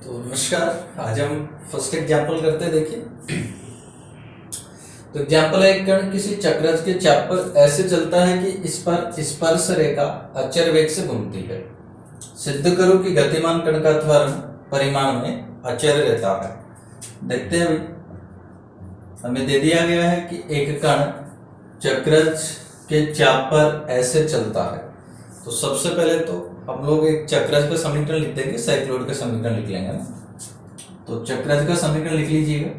तो नमस्कार। आज हम फर्स्ट एग्जाम्पल करते हैं। देखिए, तो एग्जाम्पल है, एक कण किसी चक्रज के चाप पर ऐसे चलता है कि इस पर स्पर्श रेखा अचर वेग से घूमती है। सिद्ध करो कि गतिमान कण का त्वरण परिमाण में अचर रहता है। देखते हैं, अभी हमें दे दिया गया है कि एक कण चक्रज के चाप पर ऐसे चलता है। तो सबसे पहले तो हम लोग एक चक्रज का समीकरण लिख देंगे, साइक्लॉइड का समीकरण लिख लेंगे ना। तो चक्रज का समीकरण लिख लीजिएगा।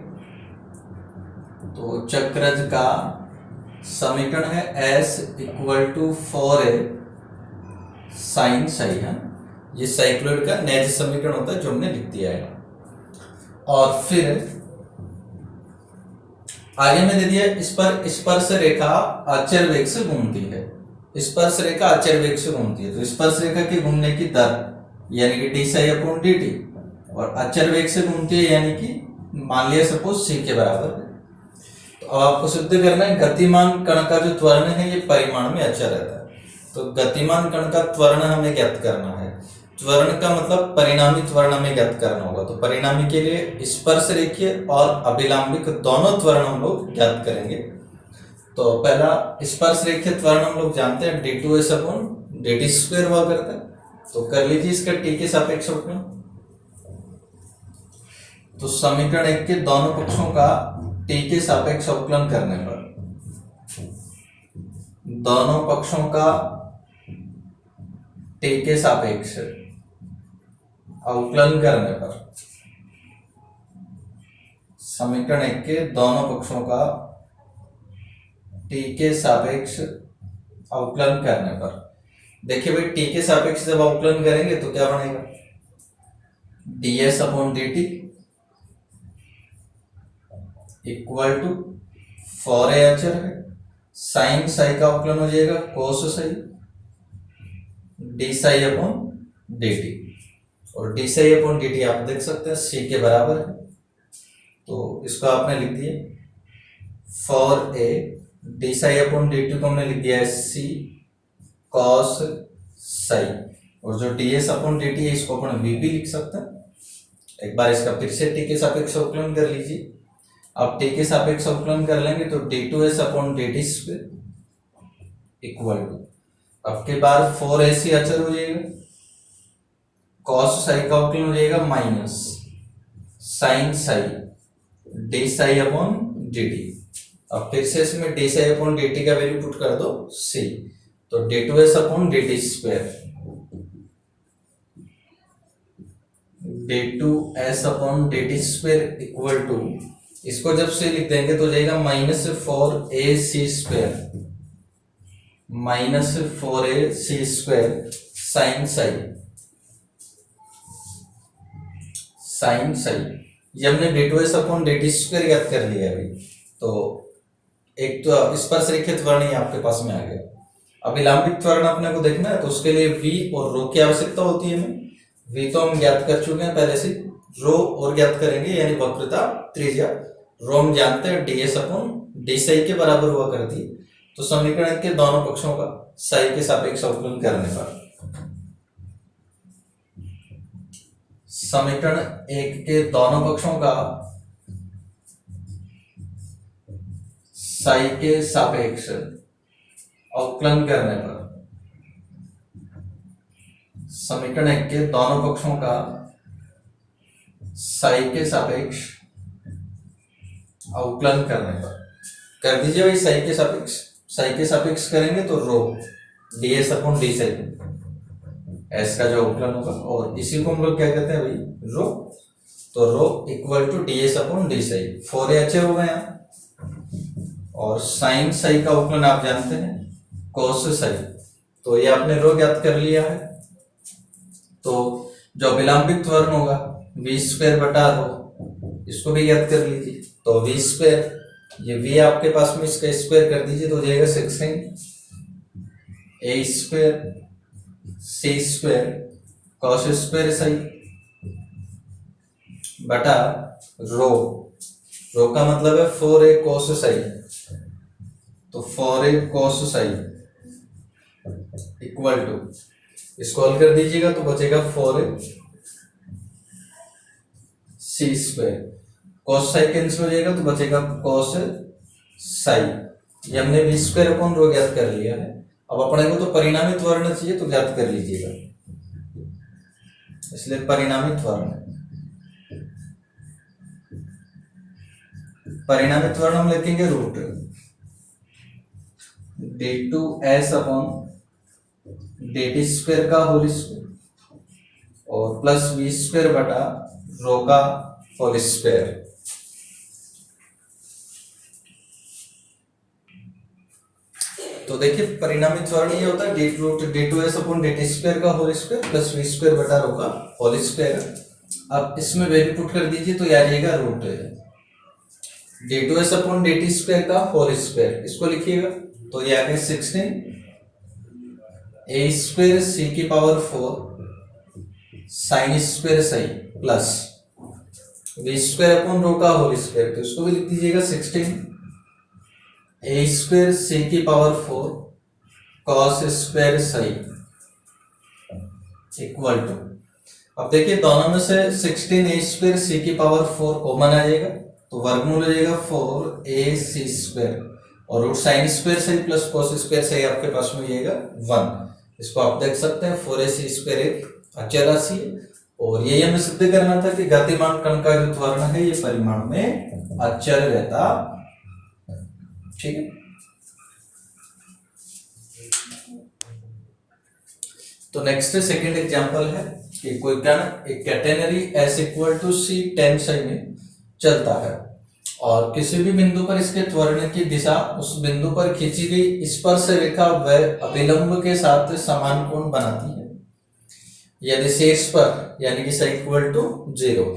तो चक्रज का समीकरण है S = 4A sin साई है। ये साइक्लॉइड का नैज समीकरण होता है जो हमने लिख दिया है। और फिर आगे में दे दिया, इस पर स्पर्श रेखा अचर वेग से घूमती है। स्पर्श रेखा अचर वेग से घूमती है, तो स्पर्श रेखा के घूमने की दर यानी कि d/dt, और अचर वेग से घूमती है यानी कि मान लिया सपोज c के बराबर है। तो अब आपको सिद्ध करना है गतिमान कण का जो त्वरण है ये परिमाण में अचर रहता है। तो गतिमान कण का त्वरण हमें ज्ञात करना है। त्वरण का मतलब परिणामी त्वरण हमें ज्ञात करना होगा। तो परिणामी के लिए स्पर्श रेखीय और अभिलंबिक दोनों त्वरण हम लोग ज्ञात करेंगे। तो पहला स्पर्श रेखीय त्वरण हम लोग जानते हैं d2s/dt² हुआ करता है। तो कर लीजिए इसका t के सापेक्ष अवकलन। तो समीकरण 1 के दोनों पक्षों का t के सापेक्ष अवकलन करने पर, दोनों पक्षों का t के सापेक्ष अवकलन करने पर, समीकरण 1 के दोनों पक्षों का t के सापेक्ष अवकलन करने पर, देखिए भाई t के सापेक्ष जब अवकलन करेंगे तो क्या बनेगा, ds/dt = 4A अचर है, साइन साई का अवकलन हो जाएगा कोस साई d/dt, और d/dt आप देख सकते हैं c के बराबर है। तो इसको आपने लिख दिया 4A, d/dt को हमने लिख दिया है c cos साई, और जो ds/dt है इसको अपन v भी लिख सकते हैं। एक बार इसका फिर से t के सापेक्ष अवकलन कर लीजिए। अब t के सापेक्ष अवकलन कर लेंगे तो d2s/dt² इक्वल टू, अब के बाद 4ac अचर हो जाएगा, cos साई का अवकलन हो जाएगा माइनस साइन साई d/dt। अब फिर से इसमें d/dt का वैल्यू पुट कर दो c, तो d2s/dt² इक्वल टू, इसको जब से लिख देंगे तो जाएगा -4ac² साइन साई। ये हमने d2s/dt² याद कर लिया अभी। तो एक तो स्पर्श रेखीय त्वरण ही आपके पास में आ गया। अभिलंबित त्वरण अपने को देखना है तो उसके लिए v और ρ की आवश्यकता होती है। हमें v तो हम ज्ञात कर चुके हैं पहले से, ρ और ज्ञात करेंगे यानी वक्रता त्रिज्या। ρ हम जानते हैं ds/d के बराबर हुआ करती है। तो समीकरण के दोनों पक्षों का साई के सापेक्ष अवकलन करने पर, समीकरण 1 के दोनों पक्षों का साई के सापेक्ष अवकलन करने पर, समीकरण 1 के दोनों पक्षों का साई के सापेक्ष अवकलन करने पर कर दीजिए भाई साई के सापेक्ष करेंगे तो रो ds/d s का जो अवकलन होगा, और इसी को हम लोग क्या कहते हैं भाई रो। तो rho equal to ds/d 4A अचर हो गए, और साइन साई का अवकलन आप जानते हैं कोस साई। तो ये आपने रो ज्ञात कर लिया है। तो जो विलंबित त्वरण होगा v²/रो, इसको भी ज्ञात कर लीजिए। तो v², ये v आपके पास में, इसका स्क्वायर कर दीजिए तो हो जाएगा 16a² c² cos² साई बटा रो, रो का मतलब है 4A cos साई, तो 4A cos Sai equal to, इसको हल कर दीजिएगा तो बचेगा 4A सी स्क्वायर, कॉस साई कैंसिल हो जाएगा तो बचेगा कॉस साई। ये हमने बी स्क्वायर अपॉन रो ज्ञात कर लिया है। अब अपने को तो परिणामी त्वरण चाहिए तो ज्ञात कर लीजिएगा, इसलिए परिणामी त्वरण हम लिखेंगे root d2s upon dt square का होल स्क्वायर और प्लस v स्क्वायर बटा रो का होल स्क्वायर। तो देखिए परिणामी त्वरण ये होता है d2s अपॉन dt स्क्वायर का whole square plus v square बटा रो का होल स्क्वायर। अब इसमें वैल्यू पुट कर दीजिए तो ये आ जाएगा root d2s upon dt square का होल स्क्वायर, इसको लिखिएगा तो ये आ गया 16 a स्क्वायर c की पावर 4 साइन स्क्वायर सही plus v square upon rho का होल स्क्वायर, तो इसको भी लिख दीजिएगा 16 a स्क्वायर c की पावर 4 कॉस स्क्वायर सही इक्वल टू, अब देखिए दोनों में से 16 a स्क्वायर c की पावर 4 कॉमन आ जाएगा तो वर्गमूल हो जाएगा 4 a c स्क्वायर और रूट साइन स्क्वायर सही प्लस कॉस स्क्वायर सही आपके पास में जाएगा 1। इसको आप देख सकते हैं 4a c स्क्वायर एक अचर राशि है और यही हमें सिद्ध करना था कि गतिमान कण का जो त्वरण है ये परिमाण में अचर रहता, ठीक है। तो नेक्स्ट सेकंड एग्जांपल है कि कोई कण एक catenary s equal to c tan psi में चलता है और किसी भी बिंदु पर इसके त्वरण की दिशा उस बिंदु पर खींची गई स्पर्श रेखा व अभिलंब के साथ समान कोण बनाती है यदि शीर्ष पर यानी कि psi इक्वल टू 0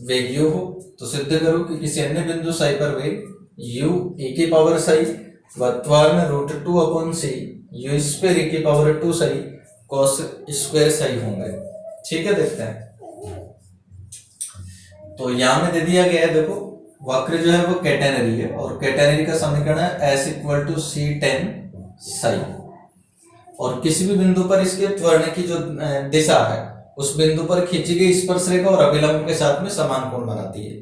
वेग u हो तो सिद्ध करो कि किसी अन्य बिंदु psi पर वेग u e की पावर psi व त्वरण root 2 upon c u square e की power 2 psi cos square psi होंगे, ठीक है। देखते हैं तो यहां में दे दिया गया है, देखो वक्र जो है वो कैटेनरी है और कैटेनरी का समीकरण है s equal to c tan psi और किसी भी बिंदु पर इसके त्वरण की जो दिशा है उस बिंदु पर खींची गई स्पर्श रेखा और अभिलंब के साथ में समान कोण बनाती है।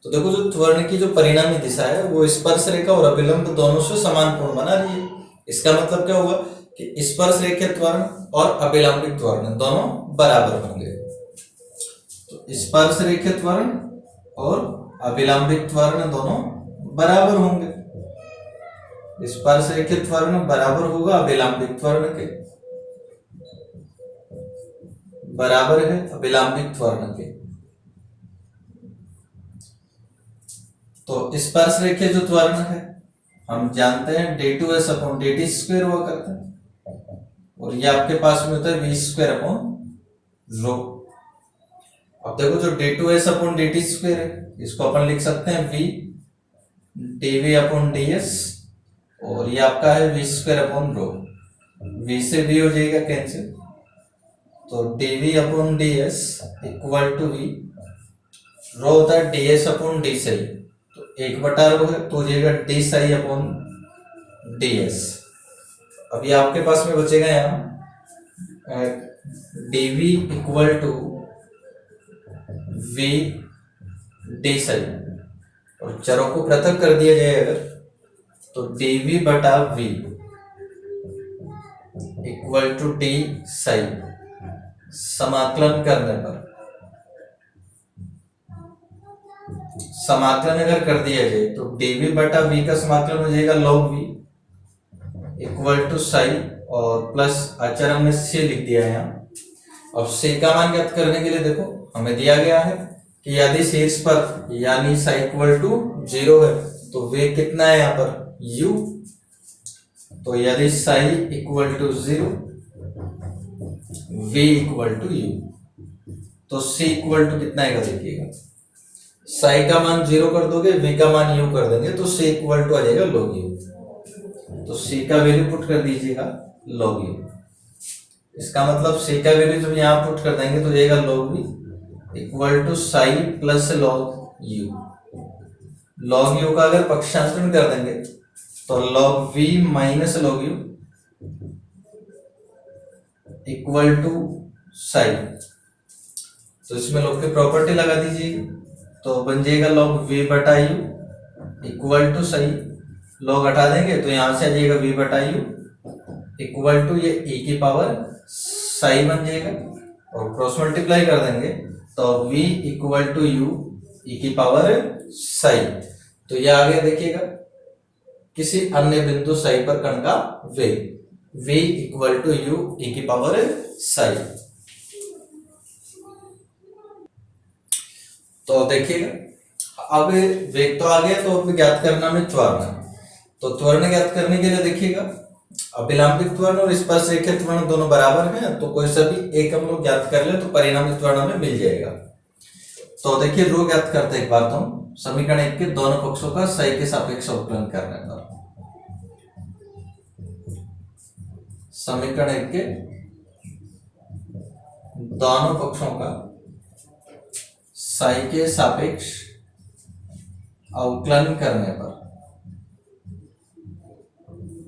तो देखो जो त्वरण की जो परिणामी दिशा है वो स्पर्श रेखा और अभिलंब दोनों से समान कोण बना रही है। इसका मतलब क्या होगा कि स्पर्श रेखा त्वरण और अभिलंबिक त्वरण दोनों बराबर होंगे। तो स्पर्श रेखा त्वरण और अभिलंबिक त्वरण दोनों बराबर होंगे। स्पर्श रेखा त्वरण बराबर होगा अभिलंबिक त्वरण के, बराबर है अभिलंबिक त्वरण के। तो स्पर्श रेखा जो त्वरण है हम जानते हैं d2s अपॉन dt स्क्वायर हुआ करता है और ये आपके पास में होता है v स्क्वायर अपॉन रो। अब देखो जो d2s अपॉन dt स्क्वायर है इसको अपन लिख सकते हैं v dv अपॉन ds और ये आपका है v square upon rho, v से v हो जाएगा कैंसिल तो dv upon ds equal to v, rho होता है ds अपॉन d सही तो 1/रो है तो हो जाएगा d सही अपॉन ds। अब ये आपके पास में बचेगा यहाँ dv equal to v d सही और चरों को पृथक कर दिया जाए अगर तो dv बटा v इक्वल टू d सही, समाकलन करने पर समाकलन अगर कर दिया जाए तो dv बटा v का समाकलन हो जाएगा log v equal to psi और प्लस अचर हमने c लिख दिया है यहाँ। अब c का मान ज्ञात करने के लिए देखो हमें दिया गया है कि यदि शीर्ष पर यानी साई इक्वल टू 0 है तो वेग कितना है यहाँ पर u, तो यदि psi equal to 0 v equal to u तो c इक्वल टू कितना आएगा देखिएगा, साई का मान 0 कर दोगे v का मान u कर देंगे तो c इक्वल टू आ जाएगा log u, तो c का वैल्यू पुट कर दीजिएगा log u। इसका मतलब c का वैल्यू जब यहाँ पुट कर देंगे तो जाएगा log v equal to psi plus log u। log u का अगर पक्षांतरण कर देंगे तो log v minus log u equal to psi, तो इसमें log की प्रॉपर्टी लगा दीजिए तो बन जाएगा log v बटा u इक्वल टू सही, log हटा देंगे तो यहां से आ जाएगा v बटा u इक्वल टू ये e की पावर साई बन जाएगा, और क्रॉस मल्टीप्लाई कर देंगे तो v equal to u e की पावर साई। तो ये आ गया देखिएगा किसी अन्य बिंदु साई पर कण का वेग, v equal to u e की पावर साई। तो देखिएगा अब वेग तो आ गया, तो अब ज्ञात करना में त्वरण। तो त्वरण ज्ञात करने के लिए देखिएगा अभिलंबित त्वरण और स्पर्शरेखीय त्वरण दोनों बराबर हैं, तो कोई सा भी एक हम लोग ज्ञात कर ले तो परिणामी त्वरण हमें मिल जाएगा। तो देखिए रो ज्ञात करते एक बार, तो समीकरण 1 के दोनों पक्षों का सही के सापेक्ष अवकलन करने पर, समीकरण 1 के दोनों पक्षों का साई के सापेक्ष अवकलन करने पर,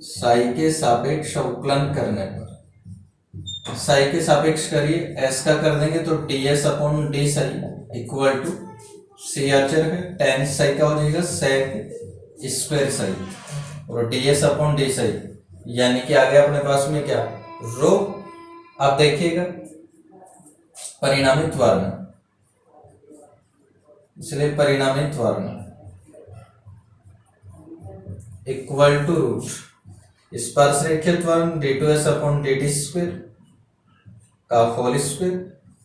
साई के सापेक्ष अवकलन करने पर, साई के सापेक्ष करिए s का कर देंगे तो ds upon D psi equal to C अचर है, टेन साई का हो जाएगा sec स्क्वायर साई और ds अपॉन डी साई, यानी कि आ गया अपने पास में क्या रो। अब देखिएगा परिणामी त्वरण, इसलिए परिणामी त्वरण इक्वल टू रूट स्पर्शरेखीय त्वरण d2s अपॉन dt स्क्वायर का होल स्क्वायर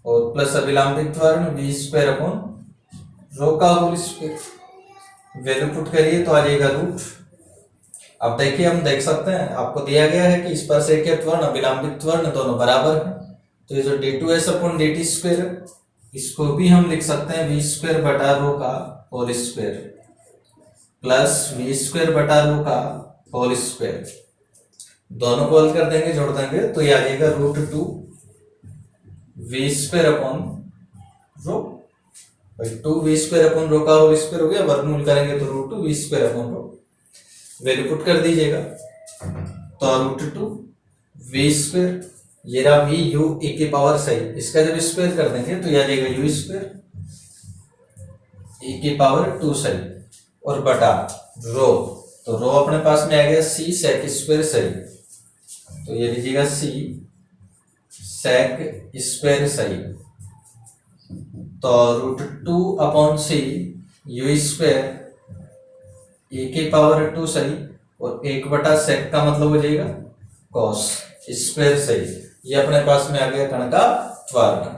और प्लस अभिलंबित त्वरण v स्क्वायर अपॉन रो का होल स्क्वायर। वैल्यू पुट करिए तो आ जाएगा रूट। अब देखिए हम देख सकते हैं आपको दिया गया है कि स्पर्शरेखीय त्वरण अभिलंबित त्वरण दोनों बराबर है, तो ये जो d2s अपॉन dt स्क्वायर है इसको भी हम लिख सकते हैं v स्क्वायर बटा रो का whole square plus v square बटा रो का होल स्क्वायर, दोनों को हल कर देंगे जोड़ देंगे तो ये आ जाएगा root 2 v square upon rho, भाई 2 v स्क्वायर अपॉन रो का होल स्क्वायर हो गया, वर्गमूल करेंगे तो root 2 v square upon rho, value put कर दीजिएगा तो रूट 2 v स्क्वायर, ये रहा v u e की पावर सही, इसका जब स्क्वायर कर देंगे तो ये आ जाएगा u स्क्वायर e की पावर 2 सही और बटा रो, तो रो अपने पास में आ गया c sec स्क्वायर सही, तो ये लीजिएगा c sec स्क्वायर सही, तो रूट 2 अपॉन सी u स्क्वायर e की पावर 2 सही और 1 बटा sec का मतलब हो जाएगा cos स्क्वायर सही। ये अपने पास में आ गया कण का त्वरण।